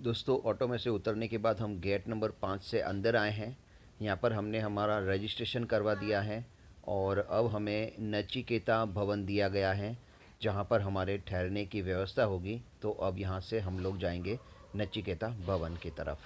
दोस्तों ऑटो में से उतरने के बाद हम गेट नंबर 5 से अंदर आए हैं। यहाँ पर हमने हमारा रजिस्ट्रेशन करवा दिया है और अब हमें नचिकेता भवन दिया गया है जहाँ पर हमारे ठहरने की व्यवस्था होगी। तो अब यहाँ से हम लोग जाएंगे नचिकेता भवन की तरफ।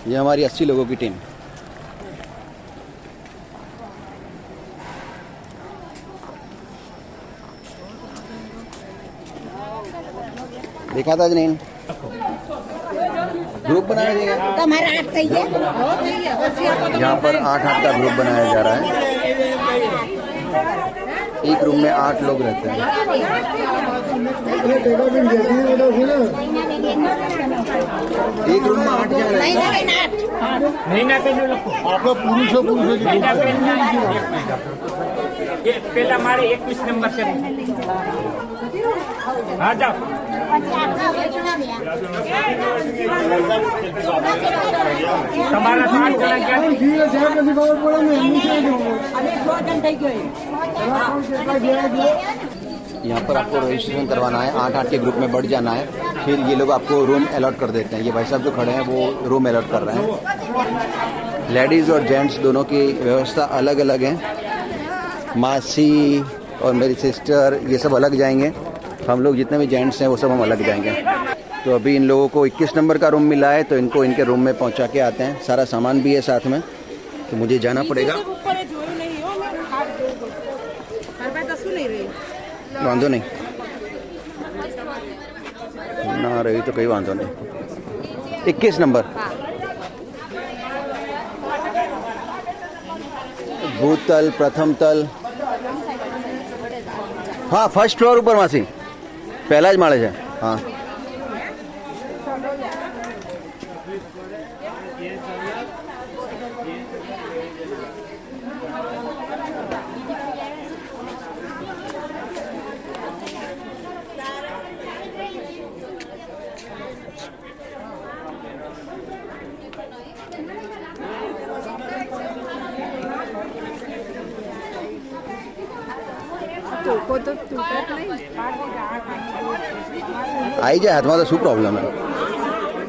ये हमारी 80 लोगों की टीम। देखा था नहीं, ग्रुप बनाया जाएगा। यहाँ पर 8 का ग्रुप बनाया जा रहा है। एक रूम में 8 लोग रहते हैं। एक रूम में 8 जन नहीं ना आप लोग पुरुष हो पहले हमारे 21 नंबर से हाँ जाओ। हमारा 8 यहाँ पर आपको रजिस्ट्रेशन करवाना है। 8 के ग्रुप में बढ़ जाना है। फिर ये लोग आपको रूम अलॉट कर देते हैं। ये भाई साहब जो खड़े हैं वो रूम अलॉट कर रहे हैं। लेडीज़ और जेंट्स दोनों की व्यवस्था अलग अलग है। मासी और मेरी सिस्टर ये सब अलग जाएंगे। हम लोग जितने भी जेंट्स हैं वो सब हम अलग जाएंगे। तो अभी इन लोगों को 21 नंबर का रूम मिला है तो इनको इनके रूम में पहुंचा के आते हैं। सारा सामान भी है साथ में, तो मुझे जाना पड़ेगा। वांधो नहीं ना रही तो कोई वांधो नहीं। 21 नंबर भूतल प्रथम तल। हाँ फर्स्ट फ्लोर ऊपर मासी पहला ज माळे है। हाँ आई जाए हाथ में तो शू प्रॉब्लम है।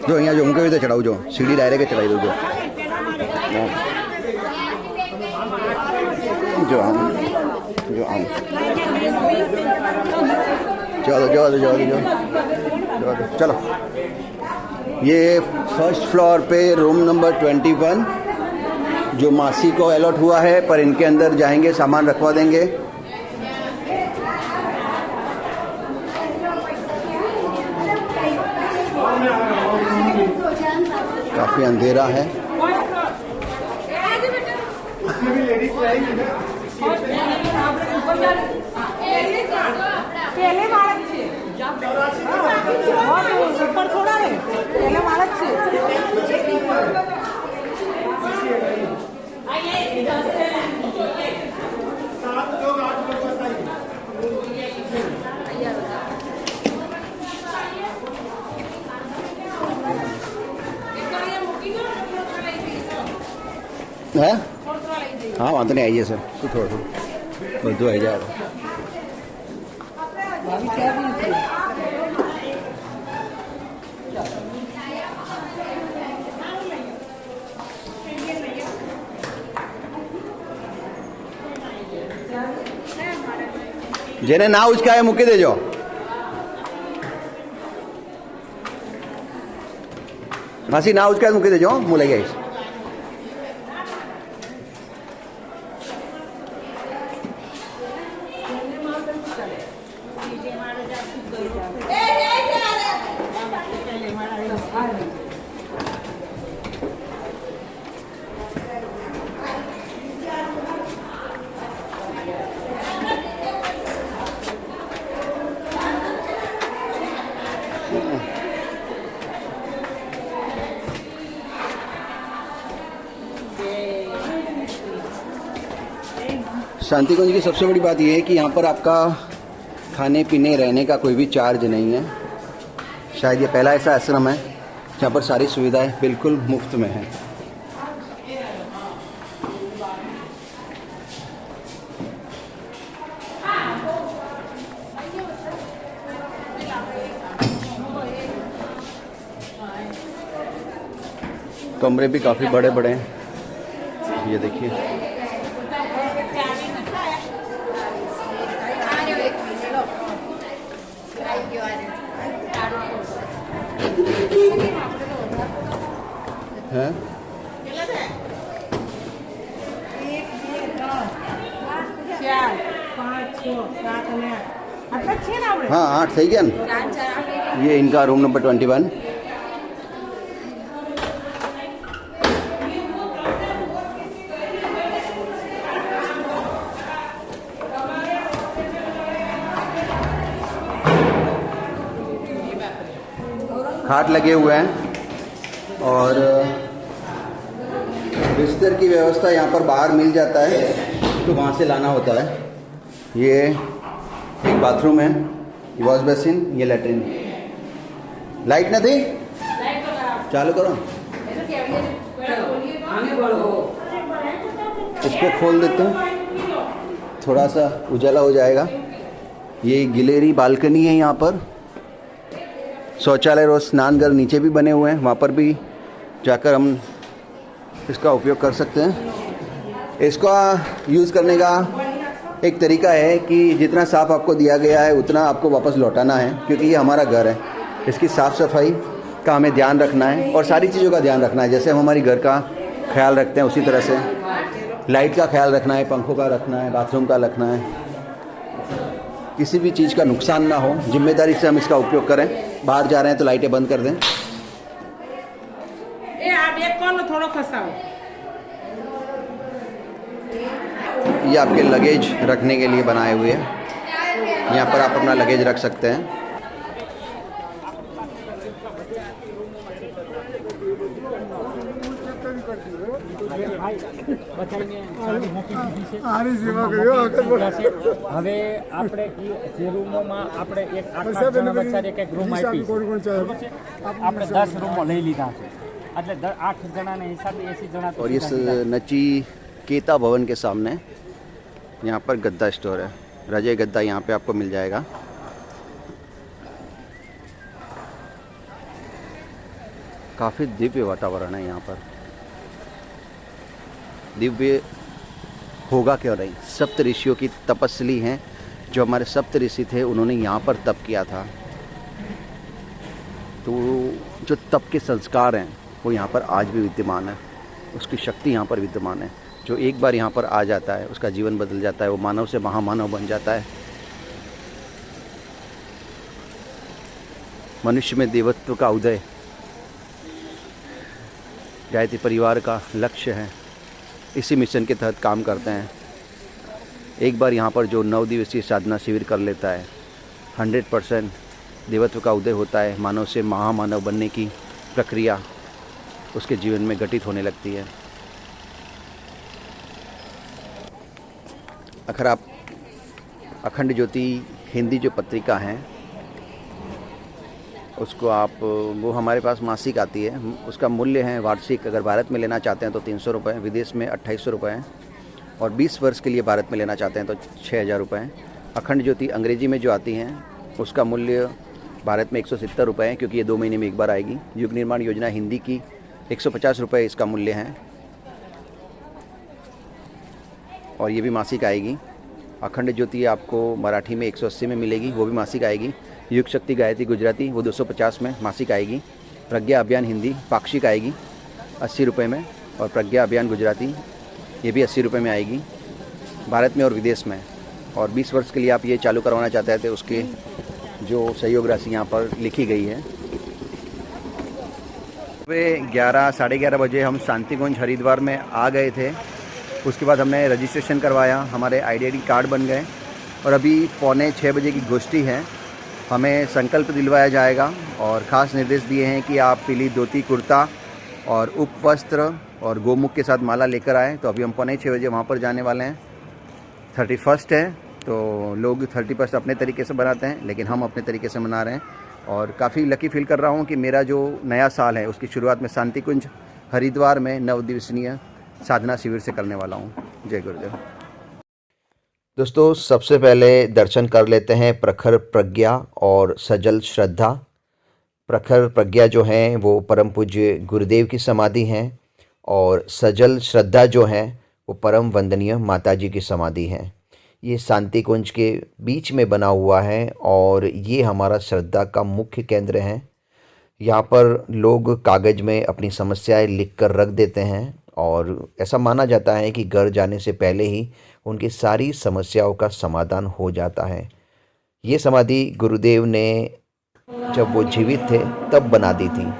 जो अँ जो मूके चढ़ाऊ जो सीढ़ी डायरेक्ट चढ़ाई दो जो आम जो आम चलो। ये फर्स्ट फ्लोर पे रूम नंबर 21 जो मासी को अलॉट हुआ है, पर इनके अंदर जाएंगे सामान रखवा देंगे। काफी अंधेरा है। है हाँ वांधो नहीं आइए सर तो थोड़ा બધું આવી જાય। જેને ના ઉચકાય મૂકી દેજો। માસી ના ઉચકાય મૂકી દેજો હું લઈ આવીશ। शांतिकुंज की सबसे बड़ी बात यह है कि यहाँ पर आपका खाने पीने रहने का कोई भी चार्ज नहीं है। शायद ये पहला ऐसा आश्रम है जहाँ पर सारी सुविधाएं बिल्कुल मुफ्त में हैं। कमरे भी काफ़ी बड़े बड़े हैं, ये देखिए। हैं? हाँ 8 सही क्या? ये इनका रूम नंबर 21। खाट लगे हुए हैं और बिस्तर की व्यवस्था यहाँ पर बाहर मिल जाता है, तो वहाँ से लाना होता है। ये एक बाथरूम है, वॉश बेसिन, ये लेटरिन। लाइट ना थी, चालू करो। इसको खोल देते हैं, थोड़ा सा उजाला हो जाएगा। ये गिलेरी बालकनी है, यहाँ पर शौचालय और स्नानघर नीचे भी बने हुए हैं, वहाँ पर भी जाकर हम इसका उपयोग कर सकते हैं। इसका यूज़ करने का एक तरीका है कि जितना साफ़ आपको दिया गया है उतना आपको वापस लौटाना है, क्योंकि ये हमारा घर है। इसकी साफ़ सफाई का हमें ध्यान रखना है और सारी चीज़ों का ध्यान रखना है। जैसे हम हमारी घर का ख्याल रखते हैं उसी तरह से लाइट का ख्याल रखना है, पंखों का रखना है, बाथरूम का रखना है। किसी भी चीज़ का नुकसान ना हो, जिम्मेदारी से हम इसका उपयोग करें। बाहर जा रहे हैं तो लाइटें बंद कर दें। ये आपके लगेज रखने के लिए बनाए हुए हैं, यहाँ पर आप अपना लगेज रख सकते हैं। હવે આપણે જે રૂમોમાં આપણે એક 8 જણા વચ્ચે એક રૂમ આપી છે, આપણે 10 રૂમો લઈ લીધા છે, એટલે 8 જણાના હિસાબે 80 જણા। और इस नचिकेता भवन के सामने यहाँ पर गद्दा स्टोर है। रजय गद्दा यहाँ पे आपको मिल जाएगा। काफ़ी दिव्य वातावरण है यहाँ पर। दिव्य होगा क्यों नहीं, सप्त ऋषियों की तपस्वी हैं। जो हमारे सप्त ऋषि थे उन्होंने यहाँ पर तप किया था, तो जो तप के संस्कार हैं वो यहाँ पर आज भी विद्यमान है। उसकी शक्ति यहाँ पर विद्यमान है। जो एक बार यहाँ पर आ जाता है उसका जीवन बदल जाता है, वो मानव से महामानव बन जाता है। मनुष्य में देवत्व का उदय गायत्री परिवार का लक्ष्य है। इसी मिशन के तहत काम करते हैं। एक बार यहाँ पर जो 9 दिवसीय साधना शिविर कर लेता है, 100% देवत्व का उदय होता है। मानव से महामानव बनने की प्रक्रिया उसके जीवन में घटित होने लगती है। अगर आप अखंड ज्योति हिंदी जो पत्रिका है उसको आप, वो हमारे पास मासिक आती है, उसका मूल्य है वार्षिक। अगर भारत में लेना चाहते हैं तो 300 रुपये, विदेश में 2800 रुपये हैं, और 20 वर्ष के लिए भारत में लेना चाहते हैं तो 6000 रुपये हैं। अखंड ज्योति अंग्रेजी में जो आती हैं उसका मूल्य भारत में 170 रुपये है, क्योंकि ये 2 महीने में एक बार आएगी। युग निर्माण योजना हिंदी की 150 रुपये इसका मूल्य है, और ये भी मासिक आएगी। अखंड ज्योति आपको मराठी में 180 में मिलेगी, वो भी मासिक आएगी। युग शक्ति गायत्री गुजराती वो 250 में मासिक आएगी। प्रज्ञा अभियान हिंदी पाक्षिक आएगी 80 रुपये में, और प्रज्ञा अभियान गुजराती ये भी 80 रुपये में आएगी भारत में और विदेश में। और 20 वर्ष के लिए आप ये चालू करवाना चाहते थे, उसके जो सहयोग राशि यहाँ पर लिखी गई है। सुबह 11 साढ़े 11 बजे हम शांतिकुंज हरिद्वार में आ गए थे। उसके बाद हमने रजिस्ट्रेशन करवाया, हमारे आईडी कार्ड बन गए, और अभी 5:45 बजे की गोष्ठी है। हमें संकल्प दिलवाया जाएगा और ख़ास निर्देश दिए हैं कि आप पीली धोती कुर्ता और उपवस्त्र और गोमुख के साथ माला लेकर आएँ। तो अभी हम 5:45 बजे वहाँ पर जाने वाले हैं। 31 है, तो लोग 31 अपने तरीके से बनाते हैं, लेकिन हम अपने तरीके से मना रहे हैं। और काफ़ी लकी फील कर रहा हूँ कि मेरा जो नया साल है उसकी शुरुआत में शांति कुंज हरिद्वार में 9 दिवसीय साधना शिविर से करने वाला हूँ। जय गुरुदेव। दोस्तों, सबसे पहले दर्शन कर लेते हैं प्रखर प्रज्ञा और सजल श्रद्धा। प्रखर प्रज्ञा जो है वो परम पूज्य गुरुदेव की समाधि हैं, और सजल श्रद्धा जो है वो परम वंदनीय माताजी की समाधि है। ये शांति कुंज के बीच में बना हुआ है और ये हमारा श्रद्धा का मुख्य केंद्र है। यहाँ पर लोग कागज़ में अपनी समस्याएं लिख कर रख देते हैं, और ऐसा माना जाता है कि घर जाने से पहले ही उनकी सारी समस्याओं का समाधान हो जाता है। ये समाधि गुरुदेव ने जब वो जीवित थे तब बना दी थी।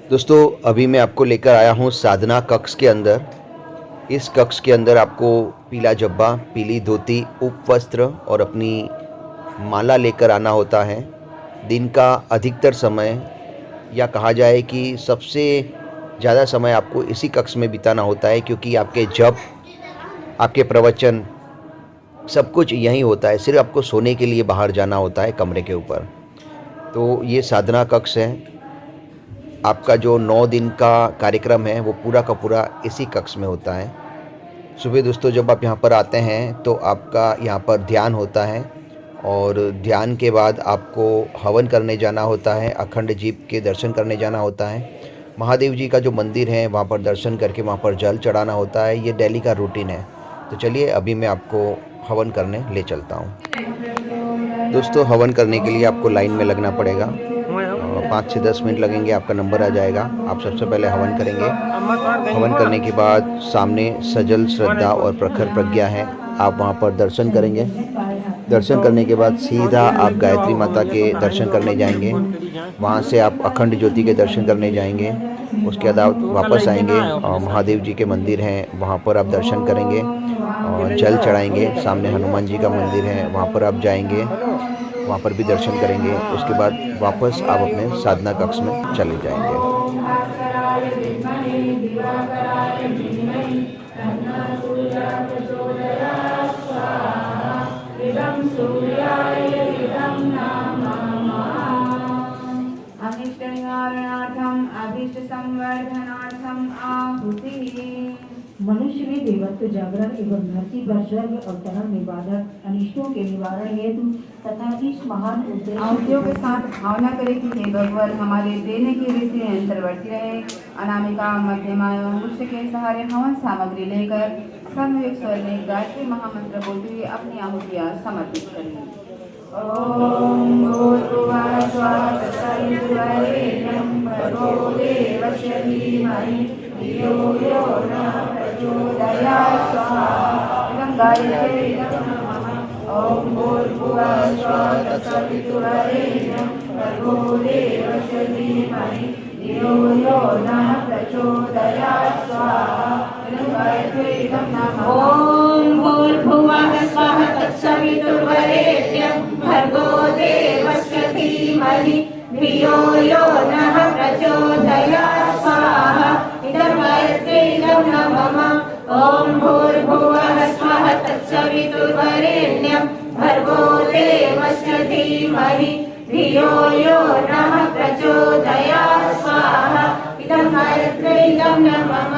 दोस्तों, अभी मैं आपको लेकर आया हूँ साधना कक्ष के अंदर। इस कक्ष के अंदर आपको पीला जब्बा, पीली धोती, उपवस्त्र और अपनी माला लेकर आना होता है। दिन का अधिकतर समय, या कहा जाए कि सबसे ज़्यादा समय आपको इसी कक्ष में बिताना होता है, क्योंकि आपके जप, आपके प्रवचन, सब कुछ यहीं होता है। सिर्फ आपको सोने के लिए बाहर जाना होता है कमरे के ऊपर। तो ये साधना कक्ष है। आपका जो 9 दिन का कार्यक्रम है वो पूरा का पूरा इसी कक्ष में होता है। सुबह दोस्तों जब आप यहाँ पर आते हैं तो आपका यहाँ पर ध्यान होता है, और ध्यान के बाद आपको हवन करने जाना होता है, अखंड दीप के दर्शन करने जाना होता है। महादेव जी का जो मंदिर है वहाँ पर दर्शन करके वहाँ पर जल चढ़ाना होता है। ये डेली का रूटीन है। तो चलिए अभी मैं आपको हवन करने ले चलता हूँ। दोस्तों, हवन करने के लिए आपको लाइन में लगना पड़ेगा। 5 से 10 मिनट लगेंगे, आपका नंबर आ जाएगा। आप सबसे पहले हवन करेंगे। हवन करने के बाद सामने सजल श्रद्धा और प्रखर प्रज्ञा है, आप वहाँ पर दर्शन करेंगे। दर्शन करने के बाद सीधा आप गायत्री माता के दर्शन करने जाएंगे। वहाँ से आप अखंड ज्योति के दर्शन करने जाएंगे। उसके बाद आप वापस आएंगे और महादेव जी के मंदिर हैं वहाँ पर आप दर्शन करेंगे और जल चढ़ाएंगे। सामने हनुमान जी का मंदिर है, वहाँ पर आप जाएंगे, वहाँ पर भी दर्शन करेंगे। उसके बाद वापस आप अपने साधना कक्ष में चले जाएंगे। अभीष्ट निवारणार्थम अभीष्ट संवर्धनार्थम आहुति। मनुष्य में देवत्व जागरण एवं धरती पर स्वर्ग अवतरण निवारक अनिष्टों के निवारण हेतु तथा इस महान आहुतियों के साथ भावना करें कि हे भगवान हमारे देने की रीति अंतर्वर्ती रहे। अनामिका मध्यमा एवं मुष्ट के सहारे हवन सामग्री लेकर सामूहिक स्वर में गायत्री महामंत्र बोलते हुए अपनी आहुतियाँ समर्पित करें। ओम भूर्भुवः स्वः तत्सवितुर्वरेण्यं भर्गो देवस्य धीमहि धियो यो नः प्रचोदयात् स्वाहा। इदं गायत्र्यै नमः। ओम भूर्भुवः स्वः तत्सवितुर्वरेण्यं भर्गो देवस्य धीमहि धियो यो नः प्रचोदयात् स्वाहा। इदं गायत्र्यै नमः। ओम भूर्भुवः स्वः तत्सवितुर्वरेण्यं भर्गो देवस्य धीमहि धियो यो नः प्रचोदयात् स्वाहा। इदं गायत्र्यै नमः। ओम भूर्भुवः स्वः तत्सवितुर्वरेण्यं भर्गो देवस्य धीमहि धियो यो नः प्रचोदयात् स्वाहा। इदं गायत्र्यै नमः।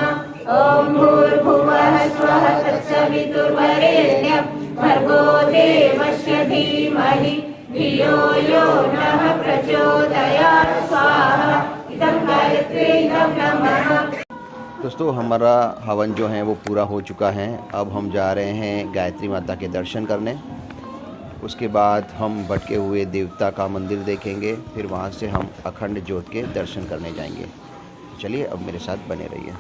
ओम भूर्भुवः स्वः तत्सवितुर्वरेण्यं भर्गो देवस्य धीमहि धियो यो नः प्रचोदयात् स्वाहा। इदं गायत्र्यै नमः। दोस्तों, हमारा हवन जो है वो पूरा हो चुका है। अब हम जा रहे हैं गायत्री माता के दर्शन करने। उसके बाद हम भटके हुए देवता का मंदिर देखेंगे, फिर वहाँ से हम अखंड ज्योत के दर्शन करने जाएंगे। चलिए अब मेरे साथ बने रहिए।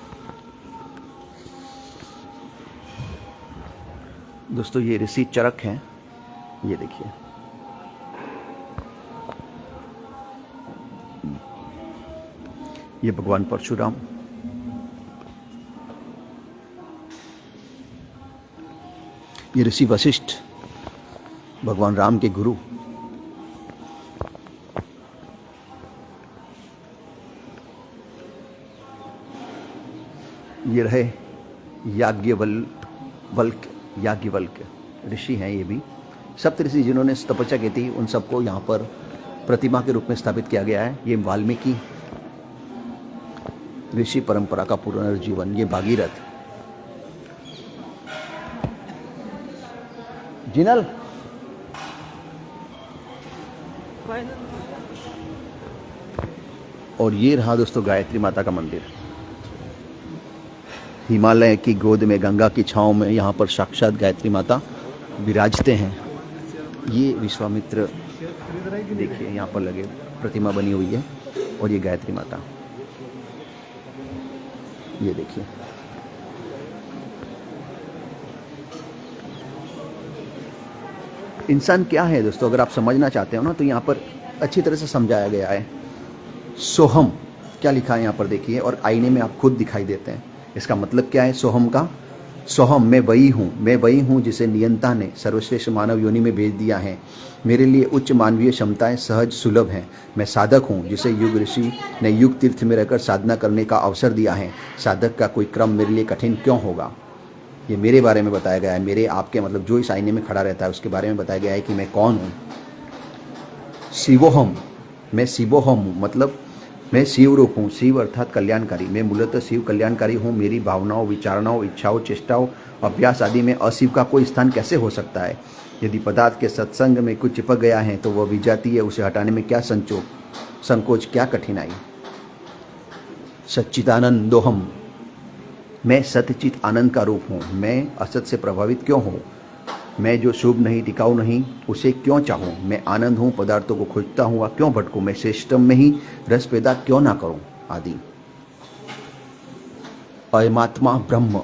दोस्तों, ये ऋषि चरक हैं, ये देखिए। ये भगवान परशुराम, ये ऋषि वशिष्ठ, भगवान राम के गुरु। ये रहे याज्ञवल्क्य ऋषि हैं। ये भी सप्तऋषि जिन्होंने तपस्या की थी, उन सबको यहाँ पर प्रतिमा के रूप में स्थापित किया गया है। ये वाल्मीकि ऋषि परंपरा का पुनर्जीवन, ये भागीरथ। जिनल और ये रहा दोस्तों गायत्री माता का मंदिर। हिमालय की गोद में गंगा की छांव में यहाँ पर साक्षात गायत्री माता विराजते हैं। ये विश्वामित्र देखिए यहाँ पर लगे प्रतिमा बनी हुई है, और ये गायत्री माता ये देखिए। इंसान क्या है दोस्तों, अगर आप समझना चाहते हो ना, तो यहाँ पर अच्छी तरह से समझाया गया है। सोहम क्या लिखा है यहाँ पर देखिए, और आईने में आप खुद दिखाई देते हैं। इसका मतलब क्या है सोहम का? सोहम मैं वही हूँ जिसे नियंता ने सर्वश्रेष्ठ मानव योनि में भेज दिया है। मेरे लिए उच्च मानवीय क्षमताएं सहज सुलभ हैं। मैं साधक हूँ जिसे युग ऋषि ने युग तीर्थ में रहकर साधना करने का अवसर दिया है। साधक का कोई क्रम मेरे लिए कठिन क्यों होगा? ये मेरे बारे में बताया गया है। मेरे आपके मतलब जो इस आईने में खड़ा रहता है उसके बारे में बताया गया है कि मैं कौन हूँ। शिवोहम, मैं शिवोहम हूँ, मतलब मैं शिव रूप हूँ। शिव अर्थात कल्याणकारी। मैं मूलतः शिव कल्याणकारी हूँ। मेरी भावनाओं, विचारणाओं, इच्छाओं, चेष्टाओं, अभ्यास आदि में अशिव का कोई स्थान कैसे हो सकता है? यदि पदार्थ के सत्संग में कुछ चिपक गया है तो वह विजाती है। उसे हटाने में क्या संकोच, क्या कठिनाई? सच्चिदानंदोहम, मैं सत्यचित आनंद का रूप हूँ। मैं असत से प्रभावित क्यों हूँ? मैं जो शुभ नहीं, टिकाऊ नहीं, उसे क्यों चाहूँ? मैं आनंद हूँ, पदार्थों को खोजता हुआ क्यों भटकूँ? मैं श्रेष्ठम में ही रस पैदा क्यों ना करूँ? आदि। अयमात्मा ब्रह्म,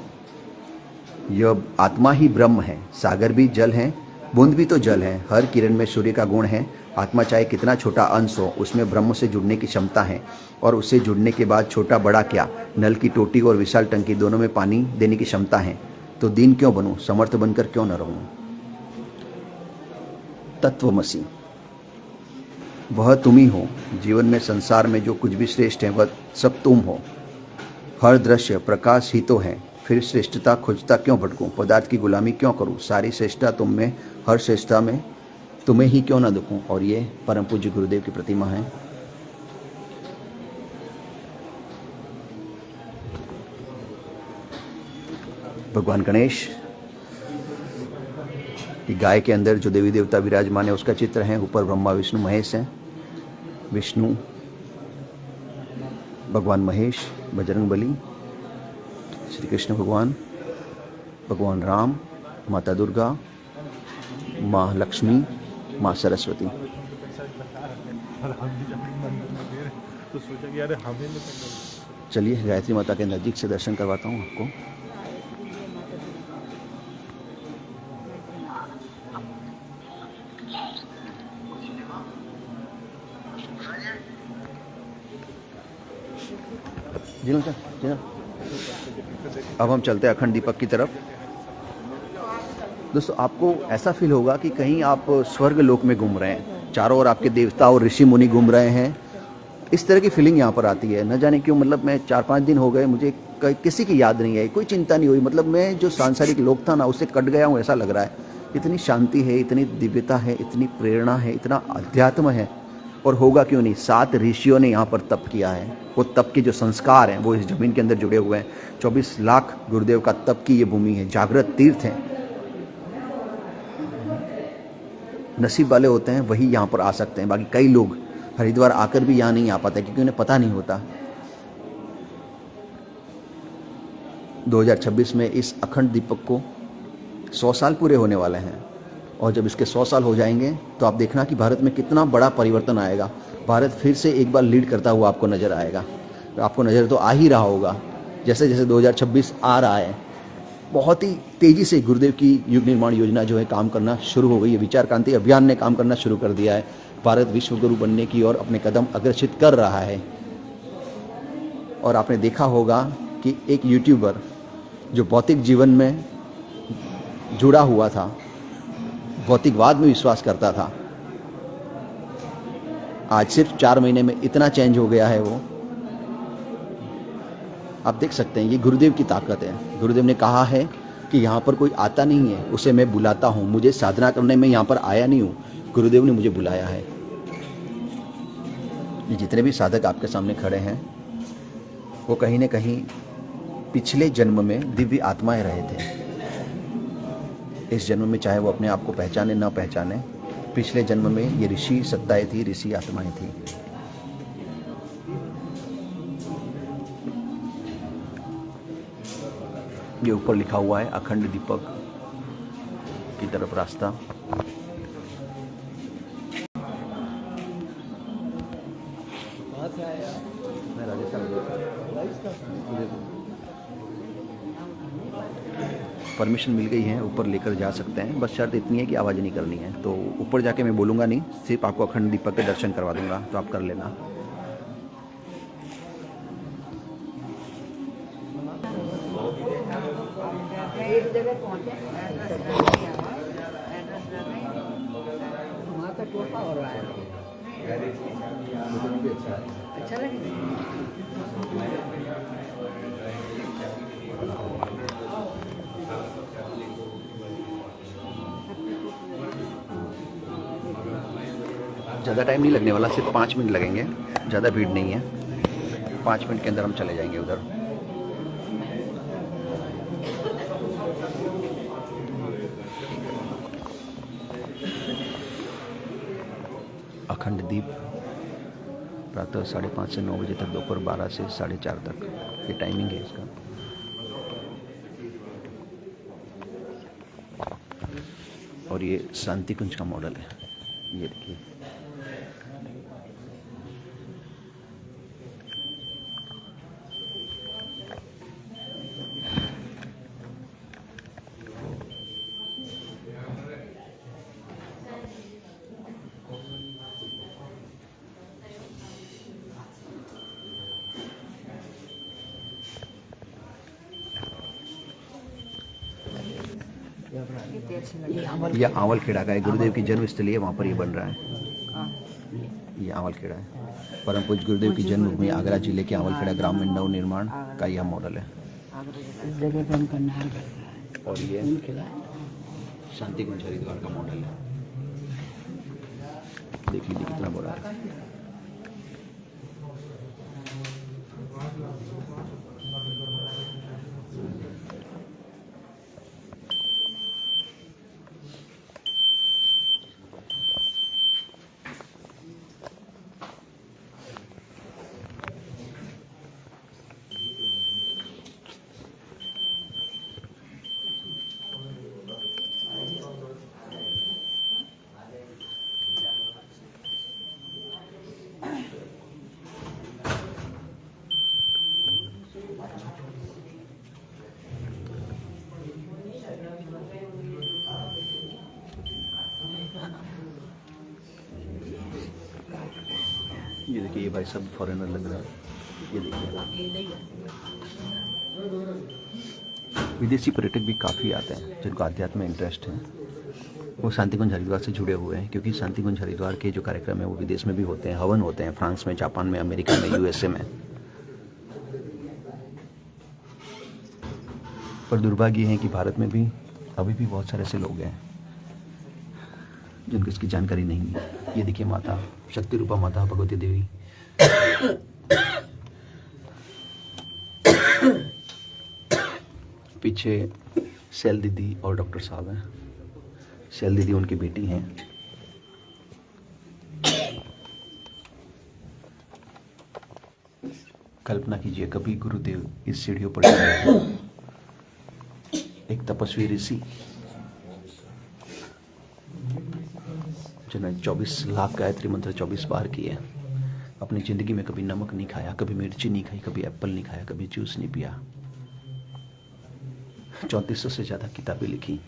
यह आत्मा ही ब्रह्म है। सागर भी जल है, बूंद भी तो जल है। हर किरण में सूर्य का गुण है। आत्मा चाहे कितना छोटा अंश हो, उसमें ब्रह्म से जुड़ने की क्षमता है। और उससे जुड़ने के बाद छोटा बड़ा क्या, नल की टोटी और विशाल टंकी दोनों में पानी देने की क्षमता है। तो दीन क्यों बनूं, समर्थ बनकर क्यों न रहूं? तत्वमसि, वह तुम ही हो। जीवन में, संसार में जो कुछ भी श्रेष्ठ है वह सब तुम हो। हर दृश्य प्रकाश ही तो है। फिर श्रेष्ठता खोजता क्यों भटकूं? पदार्थ की गुलामी क्यों करूं? सारी श्रेष्ठता तुम में, हर श्रेष्ठता में तुम्हें ही क्यों ना दुखूं? और ये परम पूज्य गुरुदेव की प्रतिमा है। भगवान गणेश की गाय के अंदर जो देवी देवता विराजमान है उसका चित्र है। ऊपर ब्रह्मा विष्णु महेश हैं। विष्णु भगवान महेश, बजरंगबली, श्री कृष्ण भगवान, भगवान राम, माता दुर्गा, माँ लक्ष्मी, माँ सरस्वती। चलिए गायत्री माता के नज़दीक से दर्शन करवाता हूँ आपको। जी अब हम चलते हैं अखंड दीपक की तरफ। दोस्तों आपको ऐसा फील होगा कि कहीं आप स्वर्ग लोक में घूम रहे हैं। चारों ओर आपके देवता और ऋषि मुनि घूम रहे हैं। इस तरह की फीलिंग यहाँ पर आती है। न जाने क्यों, मतलब मैं 4-5 दिन हो गए, मुझे किसी की याद नहीं आई, कोई चिंता नहीं हुई। मतलब मैं जो सांसारिक लोक था ना, उससे कट गया हूँ ऐसा लग रहा है। इतनी शांति है, इतनी दिव्यता है, इतनी प्रेरणा है, इतना अध्यात्म है। और होगा क्यों नहीं, 7 ऋषियों ने यहाँ पर तप किया है। वो तप के जो संस्कार हैं वो इस जमीन के अंदर जुड़े हुए हैं। 24 लाख गुरुदेव का तप की ये भूमि है, जागृत तीर्थ है। नसीब वाले होते हैं वही यहाँ पर आ सकते हैं। बाकी कई लोग हरिद्वार आकर भी यहाँ नहीं आ पाते क्योंकि उन्हें पता नहीं होता। 2026 में इस अखंड दीपक को 100 साल पूरे होने वाले हैं। और जब इसके 100 साल हो जाएंगे तो आप देखना कि भारत में कितना बड़ा परिवर्तन आएगा। भारत फिर से एक बार लीड करता हुआ आपको नज़र आएगा। आपको नज़र तो आ ही रहा होगा, जैसे जैसे 2026 आ रहा है, बहुत ही तेज़ी से गुरुदेव की युग निर्माण योजना जो है काम करना शुरू हो गई है। विचार क्रांति अभियान ने काम करना शुरू कर दिया है। भारत विश्व गुरु बनने की ओर अपने कदम अग्रसित कर रहा है। और आपने देखा होगा कि एक यूट्यूबर जो भौतिक जीवन में जुड़ा हुआ था, भौतिकवाद में विश्वास करता था, आज सिर्फ 4 महीने में इतना चेंज हो गया है। वो आप देख सकते हैं ये गुरुदेव की ताकत है। गुरुदेव ने कहा है कि यहाँ पर कोई आता नहीं है, उसे मैं बुलाता हूँ। मुझे साधना करने में यहाँ पर आया नहीं हूँ, गुरुदेव ने मुझे बुलाया है। ये जितने भी साधक आपके सामने खड़े हैं वो कहीं न कहीं पिछले जन्म में दिव्य आत्माएं रहे थे। इस जन्म में चाहे वो अपने आप को पहचाने ना पहचाने, पिछले जन्म में ये ऋषि सत्ताएं थी, ऋषि आत्माएं थी। ये ऊपर लिखा हुआ है अखंड दीपक की तरफ रास्ता। परमिशन मिल गई है, ऊपर लेकर जा सकते हैं, बस शर्त इतनी है कि आवाज़ नहीं करनी है। तो ऊपर जाके मैं बोलूँगा नहीं, सिर्फ आपको अखंड दीपक के दर्शन करवा दूंगा, तो आप कर लेना। एक जगह पहुंचे, एड्रेस वहाँ का टोपा हो रहा है। अच्छा लगे। ज़्यादा टाइम नहीं लगने वाला, सिर्फ 5 मिनट लगेंगे, ज़्यादा भीड़ नहीं है। 5 मिनट के अंदर हम चले जाएंगे उधर। अखंड दीप प्रातः 5:30 से 9 बजे तक, दोपहर 12 से 4:30 तक ये टाइमिंग है इसका। और ये शांति कुंज का मॉडल है, ये देखिए। ये आंवल खेड़ा का है, गुरुदेव की जन्मस्थली है, वहाँ पर ये बन रहा है। ये आंवल खेड़ा है, परम पूज्य गुरुदेव की जन्मभूमि आगरा जिले के आंवल खेड़ा ग्राम में नव निर्माण का यह मॉडल है। और ये शांति कुंज हरिद्वार का मॉडल है, देख लीजिए कितना बड़ा है। ये देखिए, ये भाई सब फॉरेनर लग रहा है। ये देखिए, विदेशी पर्यटक भी काफ़ी आते हैं जिनको आध्यात्म में इंटरेस्ट है। वो शांति कुंज हरिद्वार से जुड़े हुए हैं, क्योंकि शांति कुंज हरिद्वार के जो कार्यक्रम है वो विदेश में भी होते हैं, हवन होते हैं, फ्रांस में, जापान में, अमेरिका में, यूएसए में। पर दुर्भाग्य है कि भारत में भी अभी भी बहुत सारे ऐसे लोग हैं जिनको इसकी जानकारी नहीं है। ये देखिए, माता शक्ति रूपा माता भगवती देवी। पीछे शैल दीदी और डॉक्टर साहब हैं। शैल दीदी उनकी बेटी हैं। कल्पना कीजिए, कभी गुरुदेव इस सीढ़ियों पर चढ़े, एक तपस्वी ऋषि जिन्होंने 24 लाख गायत्री मंत्र 24 बार किए, अपनी ज़िंदगी में कभी नमक नहीं खाया, कभी मिर्ची नहीं खाई, कभी एप्पल नहीं खाया, कभी जूस नहीं पिया, 3400 से ज़्यादा किताबें लिखी,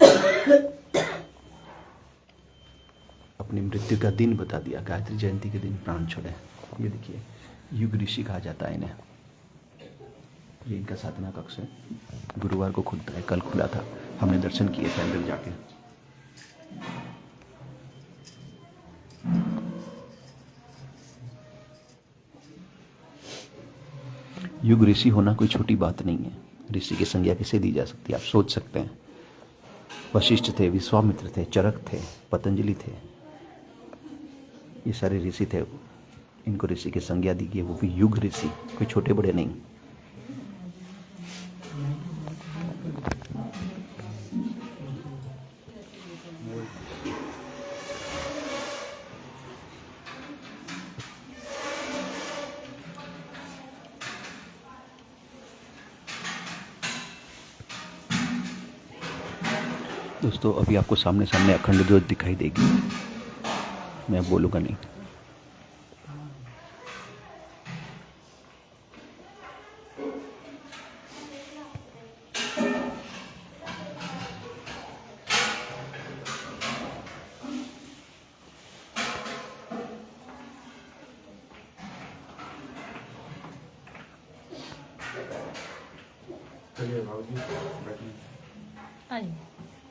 अपनी मृत्यु का दिन बता दिया, गायत्री जयंती के दिन प्राण छोड़े। ये देखिए, युग ऋषि कहा जाता है इन्हें। ये इनका साधना कक्ष है, गुरुवार को खुलता है, कल खुला था, हमने दर्शन किए थे अंदर जाके। युग ऋषि होना कोई छोटी बात नहीं है। ऋषि की संज्ञा किसे दी जा सकती है, आप सोच सकते हैं। वशिष्ठ थे, विश्वामित्र थे, चरक थे, पतंजलि थे, ये सारे ऋषि थे। इनको ऋषि की संज्ञा दी गई, वो भी युग ऋषि, कोई छोटे बड़े नहीं। दोस्तों अभी आपको सामने सामने अखंड ज्योत दिखाई देगी, मैं बोलूँगा नहीं।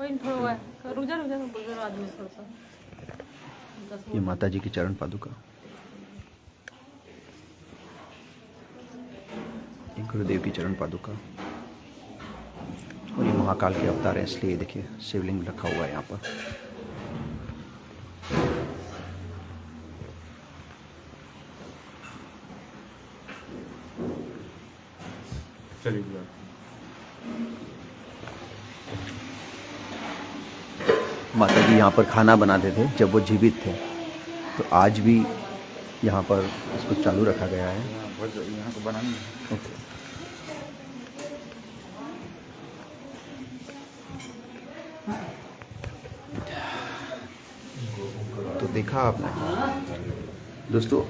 कोई थोड़ा रुझा रुझा बुजुर्ग आदमी थोड़ा सा ये माता जी की चरण पादुका, ये गुरुदेव की चरण पादुका, और ये महाकाल के अवतार है, इसलिए देखिए शिवलिंग रखा हुआ है यहाँ पर। माता जी यहाँ पर खाना बनाते थे जब वो जीवित थे, तो आज भी यहाँ पर इसको चालू रखा गया है। यहाँ को बनाना ओके। तो देखा आपने दोस्तों,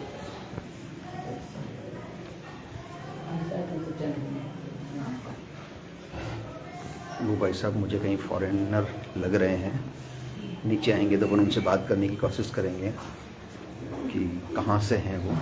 वो भाई साहब मुझे कहीं फॉरेनर लग रहे हैं। नीचे आएंगे तो अपन उनसे बात करने की कोशिश करेंगे कि कहाँ से हैं वो।